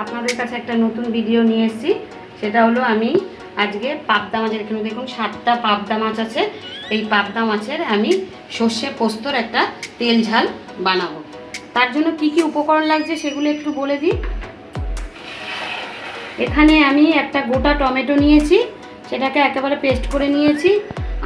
আপনাদের কাছে একটা নতুন ভিডিও নিয়ে এসেছি। সেটা হলো আমি আজকে পাবদা মাছের, এখানে দেখুন 7টা পাবদা মাছ আছে। এই পাবদা মাছের আমি সর্ষে পোস্তর একটা তেল ঝাল বানাবো। তার জন্য কি কি উপকরণ লাগছে সেগুলো একটু বলে দিই। এখানে আমি একটা গোটা টমেটো নিয়েছি, সেটাকে একেবারে পেস্ট করে নিয়েছি।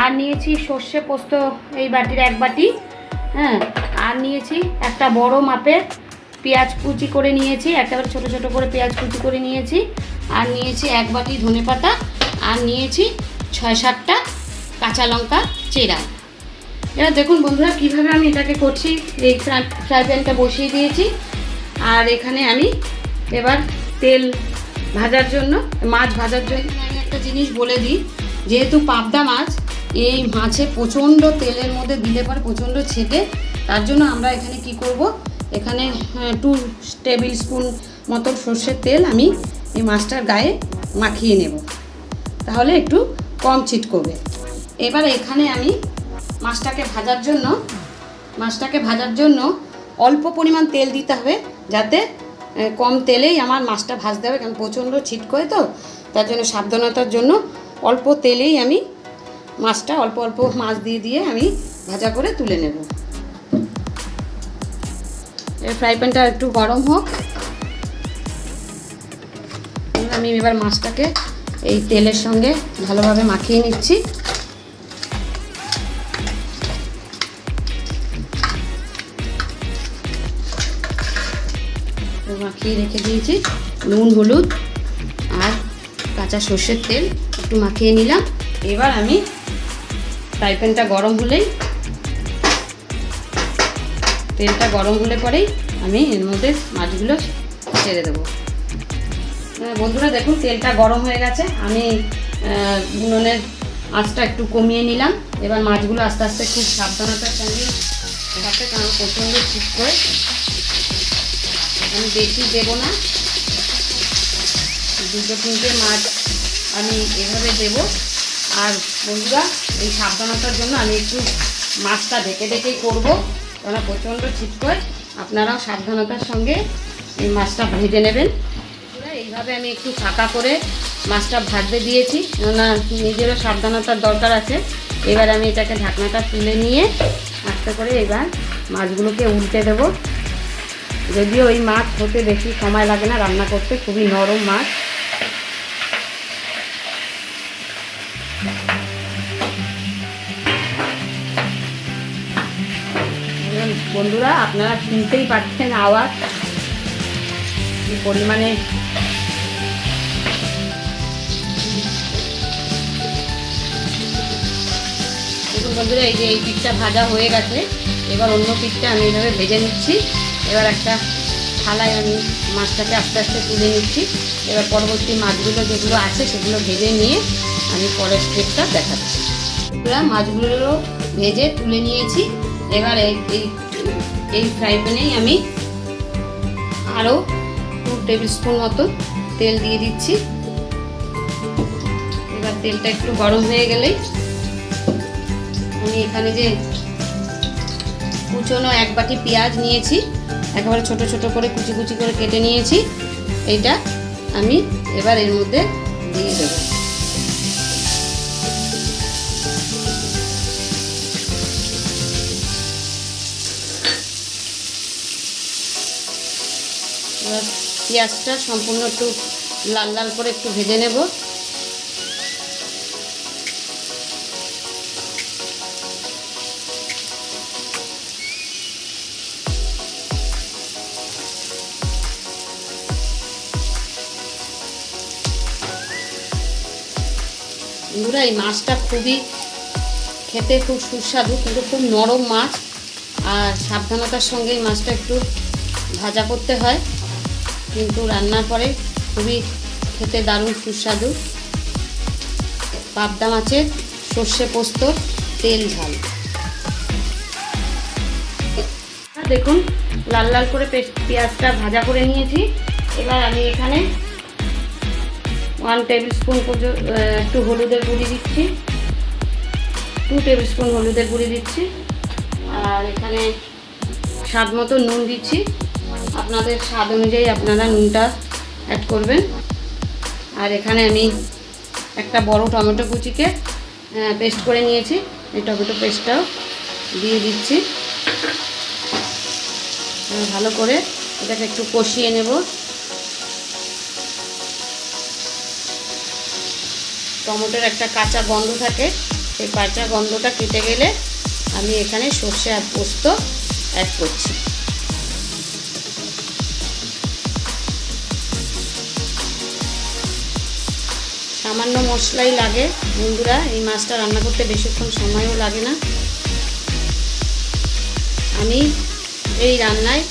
আর নিয়েছি সর্ষে পোস্ত এই বাটির 1 বাটি, হ্যাঁ। আর নিয়েছি একটা বড় মাপের পেঁয়াজ কুচি করে নিয়েছি, একেবারে ছোট ছোট করে পেঁয়াজ কুচি করে নিয়েছি। আর নিয়েছি 1 বাটি ধনেপাতা। আর নিয়েছি 6-7টা কাঁচা লঙ্কা চেরা। এবার দেখুন বন্ধুরা কীভাবে আমি এটাকে করছি। এই ফ্রাই প্যানটা বসিয়ে দিয়েছি। আর এখানে আমি এবার তেল ভাজার জন্য, মাছ ভাজার জন্য আমি একটা জিনিস বলে দিই। যেহেতু পাবদা মাছ, এই মাছে প্রচণ্ড তেলের মধ্যে দিলে পরে প্রচণ্ড ছেটে। তার জন্য আমরা এখানে কি করব, এখানে 2 টেবিল স্পুন মতো সর্ষের তেল আমি এই মাছটার গায়ে মাখিয়ে নেব, তাহলে একটু কম ছিটকবে। এবার এখানে আমি মাছটাকে ভাজার জন্য অল্প পরিমাণ তেল দিতে হবে, যাতে কম তেলেই আমার মাছটা ভাজতে হবে, কারণ প্রচণ্ড ছিটকোয় তো। তার জন্য সাবধানতার জন্য অল্প তেলেই আমি মাছটা অল্প অল্প মাছ দিয়ে আমি ভাজা করে তুলে নেব। এই ফ্রাই প্যানটা একটু গরম হোক। আমি এবার মাছটাকে এই তেলের সঙ্গে ভালোভাবে মাখিয়ে নিচ্ছি। মাখিয়ে রেখে দিয়েছি। নুন, হলুদ আর কাঁচা সর্ষের তেল একটু মাখিয়ে নিলাম। এবার আমি ফ্রাই প্যানটা গরম হলেই, তেলটা গরম হলে পরেই আমি এর মধ্যে মাছগুলো ছেড়ে দেবো। বন্ধুরা দেখুন তেলটা গরম হয়ে গেছে। আমি উনুনের আঁচটা একটু কমিয়ে নিলাম। এবার মাছগুলো আস্তে আস্তে খুব সাবধানতার সঙ্গে ভাজতে, কারণ প্রচণ্ড ঠিক করে আমি বেশি দেবো না। 2-3টে মাছ আমি এভাবে দেব। আর বন্ধুরা এই সাবধানতার জন্য আমি একটু মাছটা ঢেকেই করবো, কারণ প্রচণ্ড ছিটকোয়। আপনারাও সাবধানতার সঙ্গে এই মাছটা ভেজে নেবেন। এইভাবে আমি একটু ফাঁকা করে মাছটা ভাজতে দিয়েছি, কেননা নিজেরও সাবধানতার দরকার আছে। এবার আমি এটাকে ঢাকনাটা তুলে নিয়ে আস্তে করে এবার মাছগুলোকে উল্টে দেবো। যদিও ওই মাছ হতে বেশি সময় লাগে না রান্না করতে, খুবই নরম মাছ। বন্ধুরা আপনারা শুনতেই পাচ্ছেন আওয়াজ কি পরিমাণে। দেখুন বন্ধুরা, এই যে এই পিঠটা ভাজা হয়ে গেছে। এবার অন্য পিঠটা আমি এইভাবে ভেজে নিচ্ছি। এবার একটা থালায় আমি মাছটাকে আস্তে আস্তে তুলে নিচ্ছি। এবার পরবর্তী মাছগুলো যেগুলো আছে সেগুলো ভেজে নিয়ে আমি পরের স্টেপটা দেখাচ্ছি। এবার মাছগুলো ভেজে তুলে নিয়েছি। এবার এই ফ্রাই প্যানেই আমি আরও 2 টেবিল স্পুন মতো তেল দিয়ে দিচ্ছি। এবার তেলটা একটু গরম হয়ে গেলেই আমি এখানে যে কুচনো 1 বাটি পেঁয়াজ নিয়েছি, একেবারে ছোট ছোট করে কুচি কুচি করে কেটে নিয়েছি। এইটা আমি এবার এর মধ্যে দিয়ে দেব। এবার পেঁয়াজটা সম্পূর্ণ একটু লাল লাল করে একটু ভেজে নেব। বন্ধুরা এই মাছটা খুবই খেতে খুব সুস্বাদু, কিন্তু খুব নরম মাছ। আর সাবধানতার সঙ্গে এই মাছটা একটু ভাজা করতে হয়, কিন্তু রান্নার পরে খুবই খেতে দারুণ সুস্বাদু। পাবদা মাছের সর্ষে পোস্ত তেল ঝাল। দেখুন লাল লাল করে পেঁয়াজটা ভাজা করে নিয়েছি। এবার আমি এখানে 1 টেবিল স্পুন একটু হলুদের গুঁড়ি দিচ্ছি, 2 টেবিল স্পুন হলুদের গুঁড়ি দিচ্ছি। আর এখানে স্বাদ মতো নুন দিচ্ছি। আপনাদের স্বাদ অনুযায়ী আপনারা নুনটা অ্যাড করবেন। আর এখানে আমি একটা বড় টমেটো কুচিকে পেস্ট করে নিয়েছি, এই টমেটো পেস্টটাও দিয়ে দিচ্ছি। ভালো করে এটাকে একটু কষিয়ে নেব। টমেটোর একটা কাঁচা গন্ধ থাকে, সেই কাঁচা গন্ধটা কেটে গেলে আমি এখানে সর্ষে আর পোস্ত অ্যাড করছি। সামান্য মশলাই লাগে বন্ধুরা, এই মাছটা রান্না করতে বেশিক্ষণ সময়ও লাগে না। আমি এই রান্নায়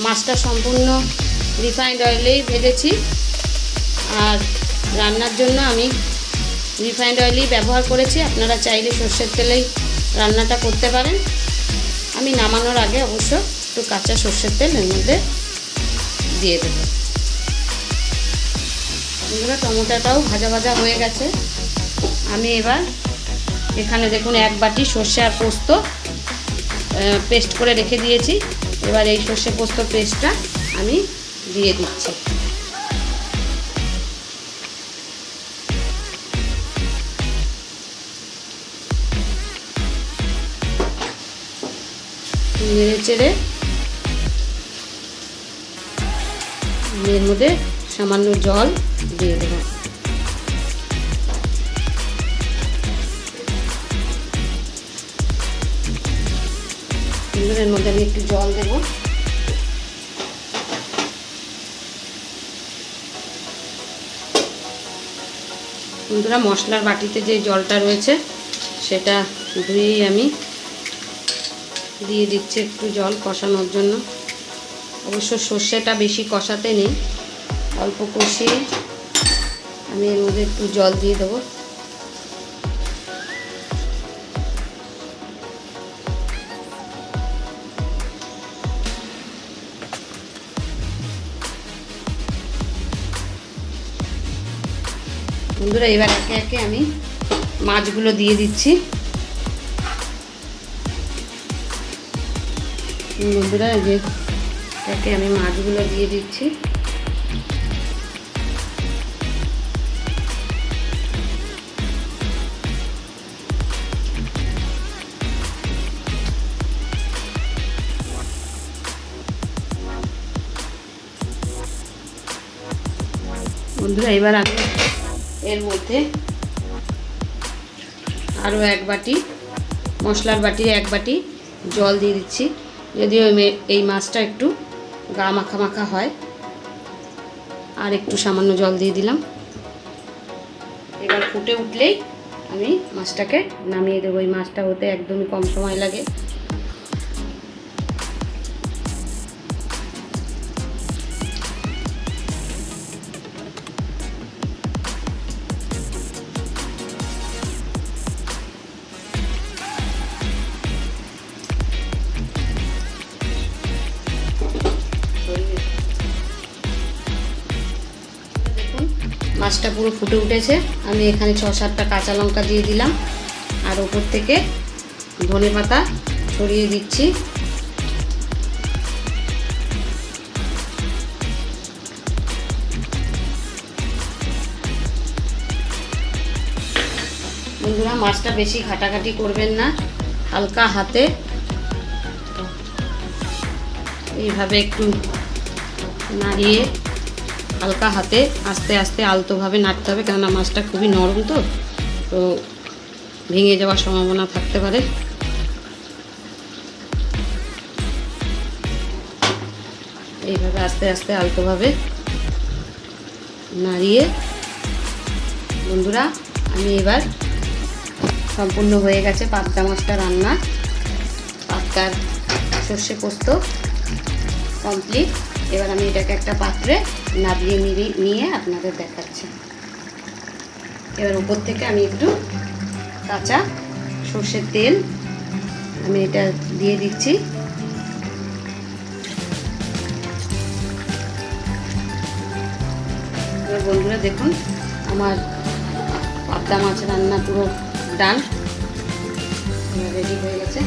মাছটা সম্পূর্ণ রিফাইন্ড অয়েলেই ভেজেছি, আর রান্নার জন্য আমি রিফাইন্ড অয়েলই ব্যবহার করেছি। আপনারা চাইলে সর্ষের তেলেই রান্নাটা করতে পারেন। আমি নামানোর আগে অবশ্য একটু কাঁচা সর্ষের তেল এর মধ্যে দিয়ে দেবো। বন্ধুরা টমেটোটাও ভাজা ভাজা হয়ে গেছে। আমি এবার এখানে দেখুন 1 বাটি সর্ষে আর পোস্ত পেস্ট করে রেখে দিয়েছি। এবার এই সর্ষে পোস্ত পেস্টটা আমি দিয়ে দিচ্ছি। নেড়ে চেড়ে এর মধ্যে সামান্য জল দিয়ে দেব। এর মধ্যে আমি একটু জল দেব। বন্ধুরা মশলার বাটিতে যে জলটা রয়েছে সেটা ধুয়েই আমি দিয়ে দিচ্ছি একটু জল কষানোর জন্য। অবশ্য সর্ষেটা বেশি কষাতে নেই, অল্প কষিয়ে আমি এর মধ্যে একটু জল দিয়ে দেবো। বন্ধুরা এবার একে একে আমি মাছগুলো দিয়ে দিচ্ছি। বন্ধুরা এই যে একে আমি মাছগুলো দিয়ে দিচ্ছি। বন্ধুরা এবার আমি এর মধ্যে আরও 1 বাটি মশলার বাটির 1 বাটি জল দিয়ে দিচ্ছি। যদিও এই মাছটা একটু গা মাখা মাখা হয়, আর একটু সামান্য জল দিয়ে দিলাম। এবার ফুটে উঠলেই আমি মাছটাকে নামিয়ে দেবো। এই মাছটা হতে একদমই কম সময় লাগে। মাছটা পুরো ফুটে উঠেছে। আমি এখানে 6-7টা কাঁচা লঙ্কা দিয়ে দিলাম, আর ওপর থেকে ধনেপাতা ছড়িয়ে দিচ্ছি। বন্ধুরা মাছটা বেশি ঘাটাঘাটি করবেন না, হালকা হাতে এইভাবে একটু নাড়িয়ে হালকা হাতে আস্তে আস্তে আলতোভাবে নাড়তে হবে, কেননা মাছটা খুবই নরম তো ভেঙে যাওয়ার সম্ভাবনা থাকতে পারে। এইভাবে আস্তে আস্তে আলতোভাবে নাড়িয়ে বন্ধুরা আমি এবার সম্পূর্ণ হয়ে গেছে পাবদা মাছটা রান্না। পাবদার সর্ষে পোস্ত কমপ্লিট। এবার আমি এটাকে একটা পাত্রে নাবিয়ে নিয়ে আপনাদের দেখাচ্ছি। এবার উপর থেকে আমি একটু কাঁচা সর্ষের তেল আমি এটা দিয়ে দিচ্ছি। এবার বন্ধুরা দেখুন আমার পাবদা মাছ রান্না পুরো ডান, রেডি হয়ে গেছে।